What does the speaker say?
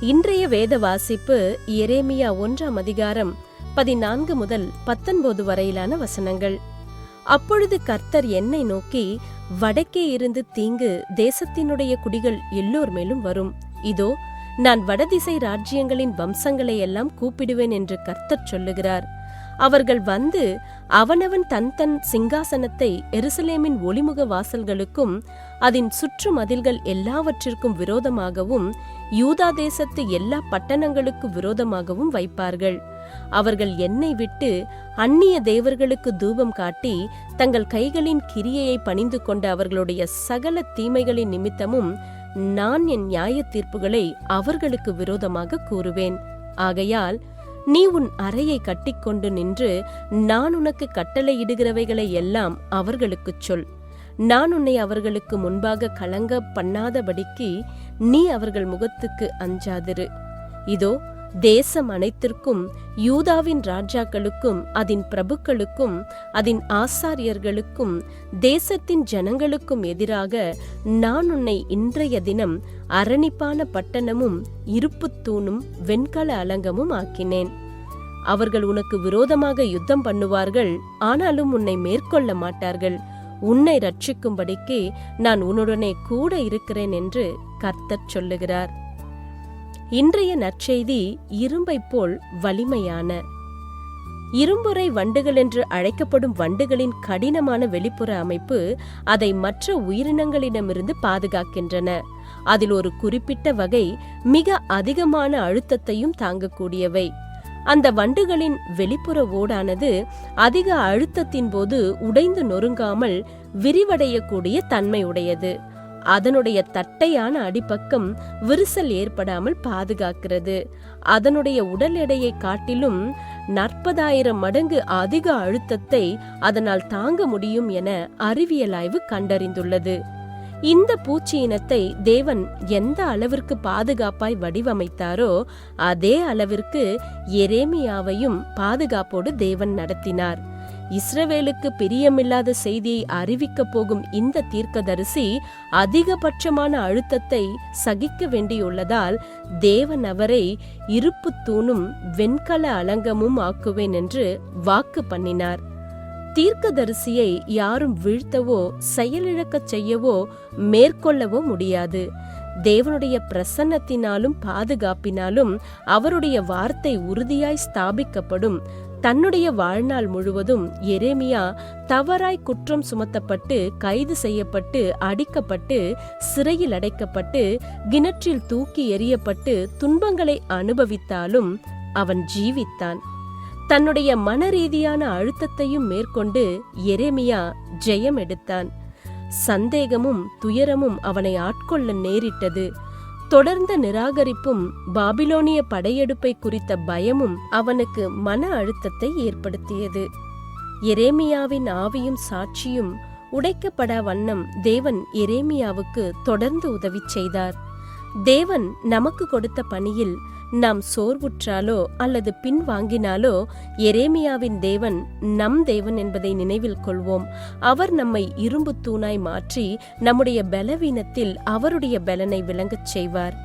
இன்றைய வேத வாசிப்பு எரேமியா 1ஆம் அதிகாரம் 14 முதல் 19 வரையிலான வசனங்கள். அப்பொழுது கர்த்தர் என்னை நோக்கி, வடக்கே இருந்து தீங்கு தேசத்தினுடைய குடிகள் எல்லோர் மேலும் வரும். இதோ, நான் வடதிசை ராஜ்யங்களின் வம்சங்களை எல்லாம் கூப்பிடுவேன் என்று கர்த்தர் சொல்லுகிறார். அவர்கள் வந்து அவனவன் தன் தன் சிங்காசனத்தை எருசலேமின் ஒளிமுக வாசல்களுக்கும் அதன் சுற்று மதில்கள் எல்லாவற்றிற்கும் விரோதமாகவும் யூதா தேசத்து எல்லா பட்டணங்களுக்கு விரோதமாகவும் வைப்பார்கள். அவர்கள் என்னை விட்டு அந்நிய தேவர்களுக்கு தூபம் காட்டி தங்கள் கைகளின் கிரியையை பணிந்து கொண்ட அவர்களுடைய சகல தீமைகளின் நிமித்தமும் நான் என் நியாய தீர்ப்புகளை அவர்களுக்கு விரோதமாக கூறுவேன். ஆகையால் நீ உன் அறையை கட்டிக்கொண்டு நின்று நான் உனக்கு கட்டளையிடுகிறவைகளை எல்லாம் அவர்களுக்குச் சொல். நான் உன்னை அவர்களுக்கு முன்பாக கலங்க பண்ணாதபடிக்கு நீ அவர்கள் முகத்துக்கு அஞ்சாதிரு. இதோ, தேசம் அனைத்திற்கும் யூதாவின் ராஜாக்களுக்கும் அதன் பிரபுக்களுக்கும் அதன் ஆசாரியர்களுக்கும் தேசத்தின் ஜனங்களுக்கும் எதிராக நான் உன்னை இன்றைய தினம் அரணிப்பான பட்டணமும் இருப்புத் தூணும் வெண்கல அலங்கமும் ஆக்கினேன். அவர்கள் உனக்கு விரோதமாக யுத்தம் பண்ணுவார்கள், ஆனாலும் உன்னை மேற்கொள்ள மாட்டார்கள். உன்னை ரட்சிக்கும்படிக்கு நான் உன்னுடனே கூட இருக்கிறேன் என்று கர்த்தர் சொல்லுகிறார். இன்றைய நற்செய்தி இரும்பைப் போல் வலிமையான. இரும்புரை வண்டுகள் என்று அழைக்கப்படும் வண்டுகளின் கடினமான வெளிப்புற அமைப்பு அதை மற்ற உயிரினங்களிடமிருந்து பாதுகாக்கின்றன. அதில் ஒரு குறிப்பிட்ட வகை மிக அதிகமான அழுத்தத்தையும் தாங்கக்கூடியவை. அந்த வண்டுகளின் வெளிப்புற ஓடானது அதிக அழுத்தத்தின் போது உடைந்து நொறுங்காமல் விரிவடையக்கூடிய தன்மை உடையது. அதனுடைய தட்டையான அடிப்பக்கம் விரிசல் ஏற்படாமல் பாதுகாக்கிறது. அதனுடைய உடல் எடையை காட்டிலும் 40,000 மடங்கு அதிக அழுத்தத்தை அதனால் தாங்க முடியும் என அறிவியல் ஆய்வு கண்டறிந்துள்ளது. இந்த பூச்சி இனத்தை தேவன் எந்த அளவிற்கு பாதுகாப்பாய் வடிவமைத்தாரோ அதே அளவிற்கு எரேமியாவையும் பாதுகாப்போடு தேவன் நடத்தினார். இஸ்ரவேலுக்கு பிரியமில்லாத செய்தியை அறிவிக்கப் போகும் இந்த தீர்க்கதரிசி அதிகபட்சமான அழுத்தத்தை சகிக்க வேண்டியுள்ளதால் தேவன் அவரை இருப்புத் தூணும் வெண்கல அலங்கமும் ஆக்குவேன் என்று வாக்கு பண்ணினார். தீர்க்கதரிசியை யாரும் வீழ்த்தவோ செயலிழக்கச் செய்யவோ மேற்கொள்ளவோ முடியாது. தேவனுடைய பிரசன்னத்தினாலும் பாதுகாப்பினாலும் அவருடைய வார்த்தை உறுதியாய் ஸ்தாபிக்கப்படும். தன்னுடைய வாழ்நாள் முழுவதும் எரேமியா தவறாய் குற்றம் சுமத்தப்பட்டு கைது செய்யப்பட்டு அடிக்கப்பட்டு சிறையில் அடைக்கப்பட்டு கிணற்றில் தூக்கி எறியப்பட்டு துன்பங்களை அனுபவித்தாலும் அவன் ஜீவித்தான். தன்னுடைய மனரீதியான அழுத்தத்தையும் மேற்கொண்டு எரேமியா ஜெயம் எடுத்தான். சந்தேகமும் துயரமும் அவனை ஆட்கொள்ள நேரிட்டது. தொடர்ந்த நிராகரிப்பும் பாபிலோனிய படையெடுப்பை குறித்த பயமும் அவனுக்கு மன அழுத்தத்தை ஏற்படுத்தியது. எரேமியாவின் ஆவியும் சாட்சியும் உடைக்கப்பட வண்ணம் தேவன் எரேமியாவுக்கு தொடர்ந்து உதவி செய்தார். தேவன் நமக்கு கொடுத்த பணியில் நாம் சோர்வுற்றாலோ அல்லது பின்வாங்கினாலோ எரேமியாவின் தேவன் நம் தேவன் என்பதை நினைவில் கொள்வோம். அவர் நம்மை இரும்பு தூணாய் மாற்றி நம்முடைய பலவீனத்தில் அவருடைய பலனை விளங்கச் செய்வார்.